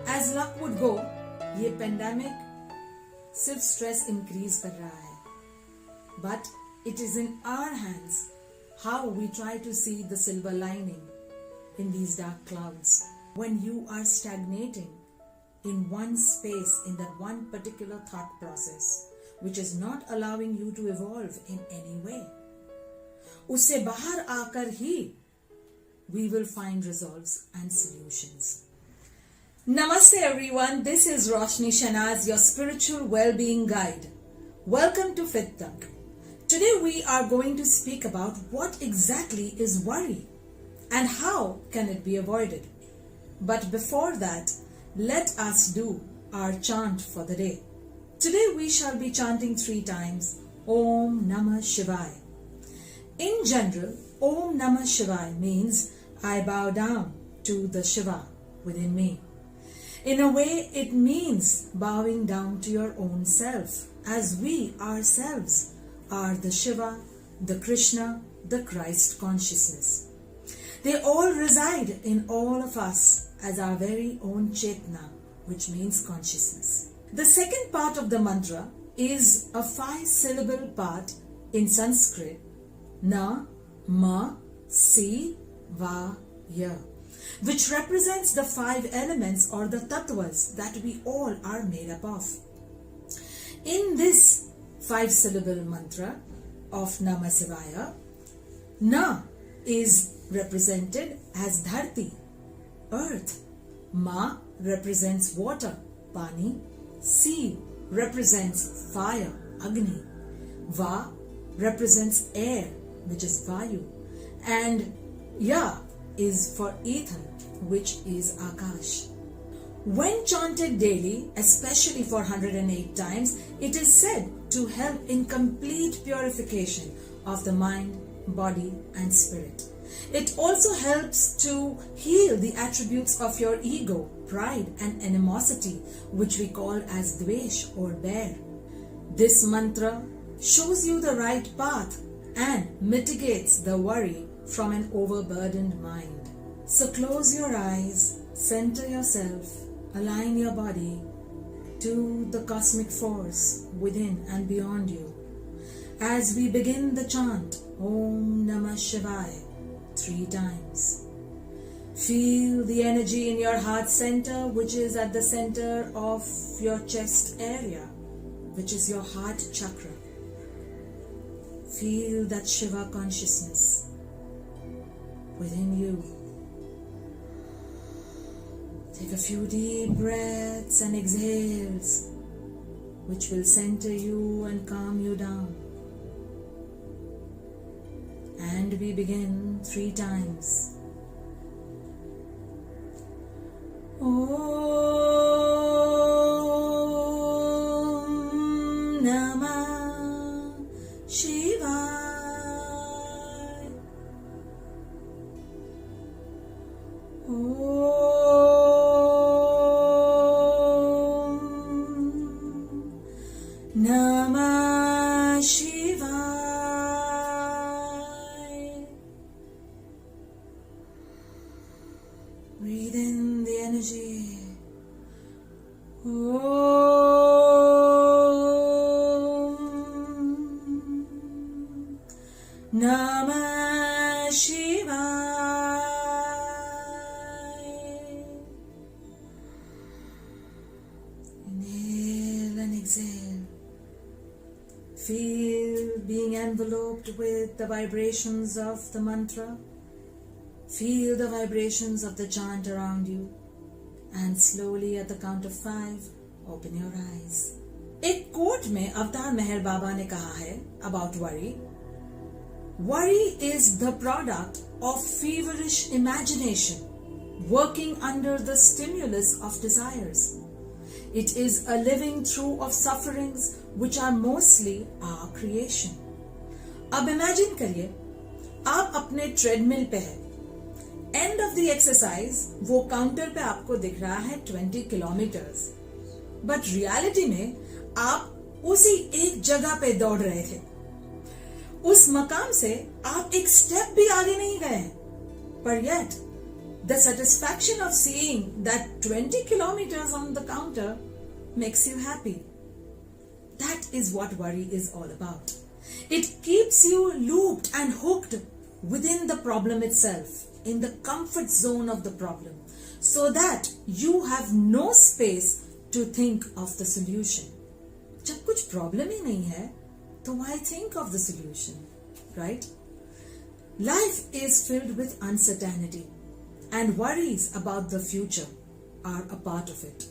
As luck would go, ये pandemic सिर्फ stress increase कर रहा है. But it is in our hands how we try to see the silver lining in these dark clouds. When you are stagnating in one space, in that one particular thought process, which is not allowing you to evolve in any way, उससे बाहर आकर ही we will find resolves and solutions. Namaste everyone, this is Roshni Shanaz, your spiritual well-being guide. Welcome to Fit Tak. Today we are going to speak about what exactly is worry and how can it be avoided. But before that, let us do our chant for the day. Today we shall be chanting 3 times Om Namah Shivaya. In general, Om Namah Shivaya means I bow down to the Shiva within me. In a way, it means bowing down to your own self, as we ourselves are the Shiva, the Krishna, the Christ consciousness. They all reside in all of us as our very own Chetna, which means consciousness. The second part of the mantra is a 5-syllable part in Sanskrit, Na, Ma, Si, Va, Ya, which represents the 5 elements or the tattvas that we all are made up of. In this 5-syllable mantra of Namah Shivaya, Na is represented as Dharti, earth. Ma represents water, Pani. Si represents fire, Agni. Va represents air, which is Vayu. And Ya is for ether, which is Akash. When chanted daily, especially for 108 times, it is said to help in complete purification of the mind, body and spirit. It also helps to heal the attributes of your ego, pride and animosity, which we call as dvesh or bear. This mantra shows you the right path and mitigates the worry from an overburdened mind. So close your eyes, center yourself, align your body to the cosmic force within and beyond you. As we begin the chant, Om Namah Shivaya, 3 times. Feel the energy in your heart center, which is at the center of your chest area, which is your heart chakra. Feel that Shiva consciousness within you. Take a few deep breaths and exhales, which will center you and calm you down. And we begin 3 times. Om Namah Shivaya. Namah Shivaya. Breathe in the energy. Om Namah Shivaya. Inhale and exhale. Feel being enveloped with the vibrations of the mantra. Feel the vibrations of the chant around you. And slowly at the count of 5, open your eyes. एक coat में अवतार मेहर बाबा ने कहा है about worry. Worry is the product of feverish imagination working under the stimulus of desires. It is a living through of sufferings which are mostly our creation. अब imagine करिए, आप अपने treadmill पे हैं. End of the exercise, वो counter पे आपको दिख रहा है 20 किलोमीटर्स. बट रियलिटी में आप उसी एक जगह पे दौड़ रहे थे. उस मकाम से आप एक स्टेप भी आगे नहीं गए. पर yet The satisfaction of seeing that 20 kilometers on the counter makes you happy. That is what worry is all about. It keeps you looped and hooked within the problem itself, in the comfort zone of the problem, so that you have no space to think of the solution. जब कुछ problem ही नहीं है, तो why think of the solution, right? Life is filled with uncertainty, and worries about the future are a part of it.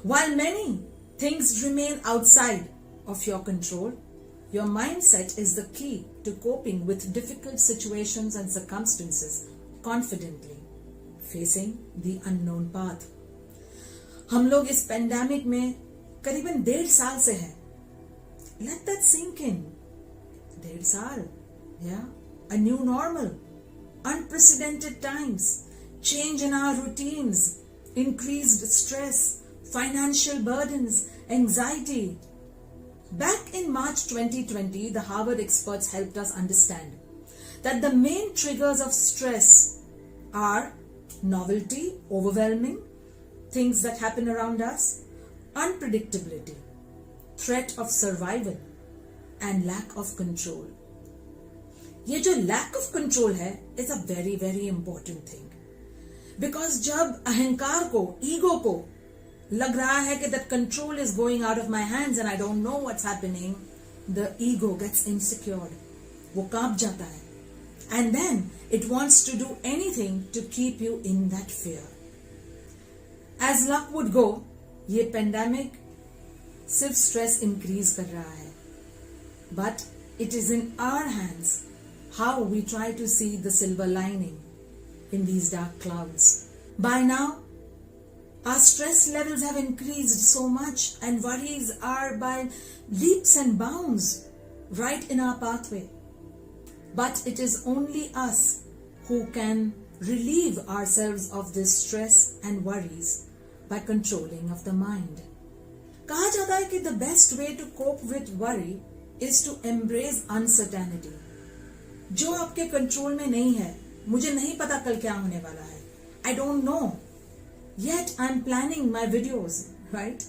While many things remain outside of your control, your mindset is the key to coping with difficult situations and circumstances confidently, facing the unknown path. हम लोग इस pandemic में करीबन 1.5 साल से हैं. Let that sink in. 1.5 साल, yeah, a new normal, unprecedented times, change in our routines, increased stress, financial burdens, anxiety. Back in March 2020, the Harvard experts helped us understand that the main triggers of stress are novelty, overwhelming, things that happen around us, unpredictability, threat of survival, and lack of control. ये जो lack of control है, is a very, very important thing. Because जब अहंकार को, ego को लग रहा है कि that control is going out of my hands and I don't know what's happening, the ego gets insecure. वो कांप जाता है. And then it wants to do anything to keep you in that fear. As luck would go, ये pandemic सिर्फ stress increase कर रहा है. But it is in our hands how we try to see the silver lining in these dark clouds. By now, our stress levels have increased so much and worries are by leaps and bounds right in our pathway. But it is only us who can relieve ourselves of this stress and worries by controlling of the mind. कहा जाता है कि the best way to cope with worry is to embrace uncertainty. जो आपके control में नहीं है, मुझे नहीं पता कल क्या होने वाला है. I don't know. Yet I'm planning my videos, right?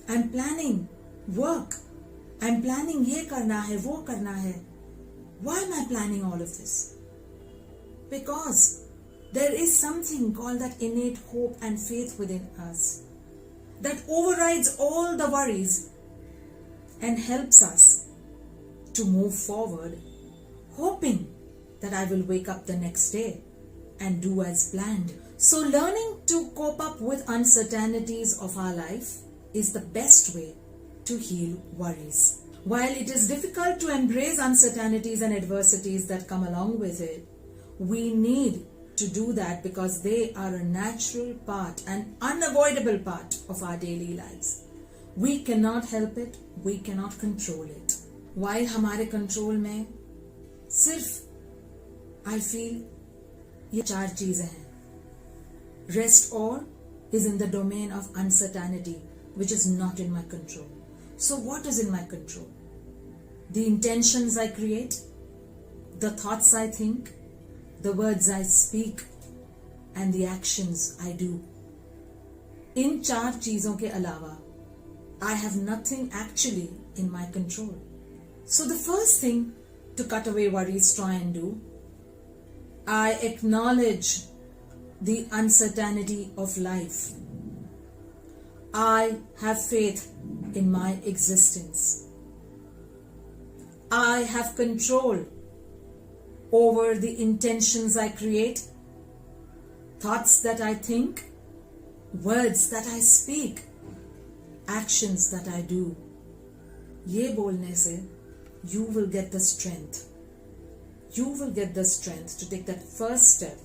I'm planning work. I'm planning ये करना है, वो करना है. Why am I planning all of this? Because there is something called that innate hope and faith within us that overrides all the worries and helps us to move forward, hoping that I will wake up the next day and do as planned. So learning to cope up with uncertainties of our life is the best way to heal worries. While it is difficult to embrace uncertainties and adversities that come along with it, we need to do that because they are a natural part, an unavoidable part of our daily lives. We cannot help it, we cannot control it. While हमारे control में सिर्फ I feel ये 4 चीजें हैं. Rest all is in the domain of uncertainty, which is not in my control. So what is in my control? The intentions I create, the thoughts I think, the words I speak, and the actions I do. इन 4 चीजों के अलावा I have nothing actually in my control. So the first thing to cut away worries, try and do, I acknowledge the uncertainty of life. I have faith in my existence. I have control over the intentions I create, thoughts that I think, words that I speak, actions that I do. ये बोलने से you will get the strength. You will get the strength to take that first step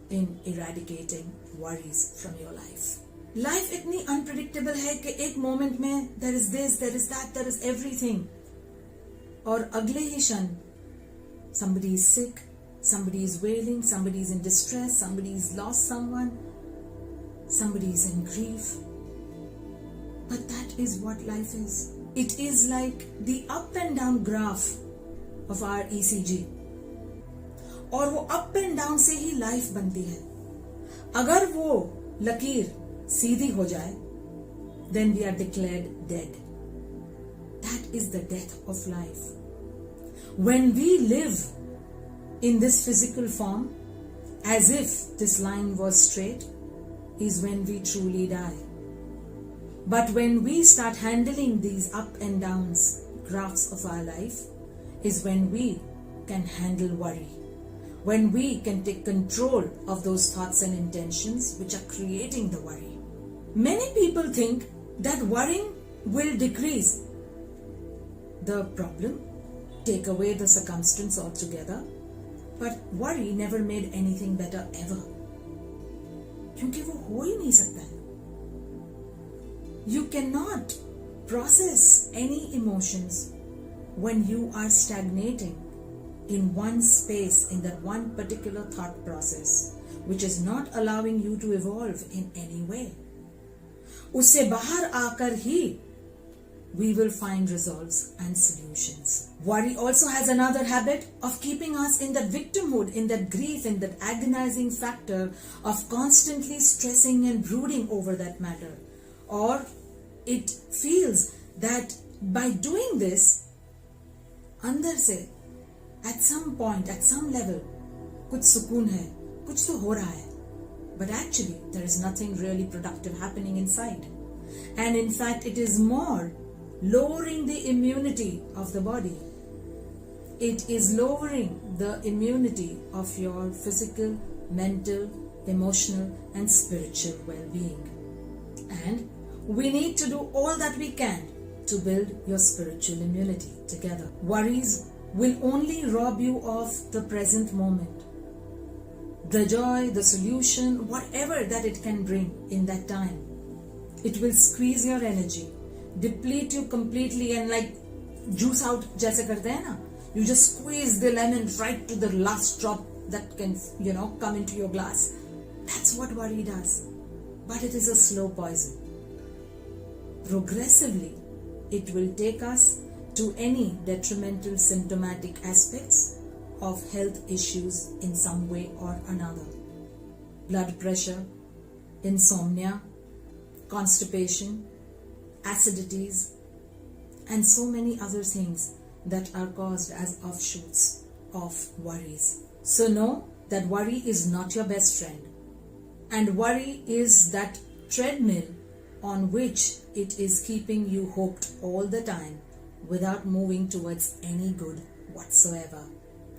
in eradicating worries from your life. Life इतनी unpredictable है कि एक moment में there is this, there is that, there is everything. और अगले ही क्षण somebody is sick, somebody is wailing, somebody is in distress, somebody has lost someone, somebody is in grief. But that is what life is. It is like the up and down graph of our ECG. और वो up and down से ही life बनती है. अगर वो लकीर सीधी हो जाए, then we are declared dead. That is the death of life. When we live in this physical form as if this line was straight is when we truly die. But when we start handling these up and downs graphs of our life is when we can handle worry. When we can take control of those thoughts and intentions which are creating the worry. Many people think that worrying will decrease the problem, take away the circumstance altogether, but worry never made anything better ever. क्योंकि वो हो ही नहीं सकता है. You cannot process any emotions when you are stagnating in one space, in that one particular thought process, which is not allowing you to evolve in any way. उससे बाहर आकर ही we will find resolves and solutions. Worry also has another habit of keeping us in that victimhood, in that grief, in that agonizing factor of constantly stressing and brooding over that matter. Or it feels that by doing this, अंदर से at some point, at some level, कुछ सुकून है, कुछ तो हो रहा है. But actually, there is nothing really productive happening inside. And in fact, it is more lowering the immunity of the body. It is lowering the immunity of your physical, mental, emotional, and spiritual well-being. And we need to do all that we can to build your spiritual immunity together. Worries will only rob you of the present moment. The joy, the solution, whatever that it can bring in that time. It will squeeze your energy, deplete you completely, and like juice out जैसे करते हैं ना, you just squeeze the lemon right to the last drop that can, come into your glass. That's what worry does. But it is a slow poison. Progressively, it will take us to any detrimental symptomatic aspects of health issues in some way or another. Blood pressure, insomnia, constipation, acidities, and so many other things that are caused as offshoots of worries. So know that worry is not your best friend. And worry is that treadmill on which it is keeping you hooked all the time without moving towards any good whatsoever.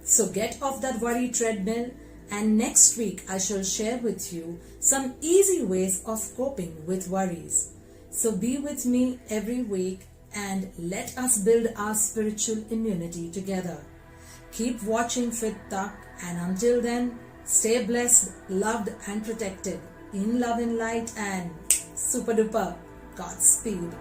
So get off that worry treadmill, and next week I shall share with you some easy ways of coping with worries. So be with me every week and let us build our spiritual immunity together. Keep watching Fit Talk, and until then, stay blessed, loved and protected in love and light, and super duper Godspeed.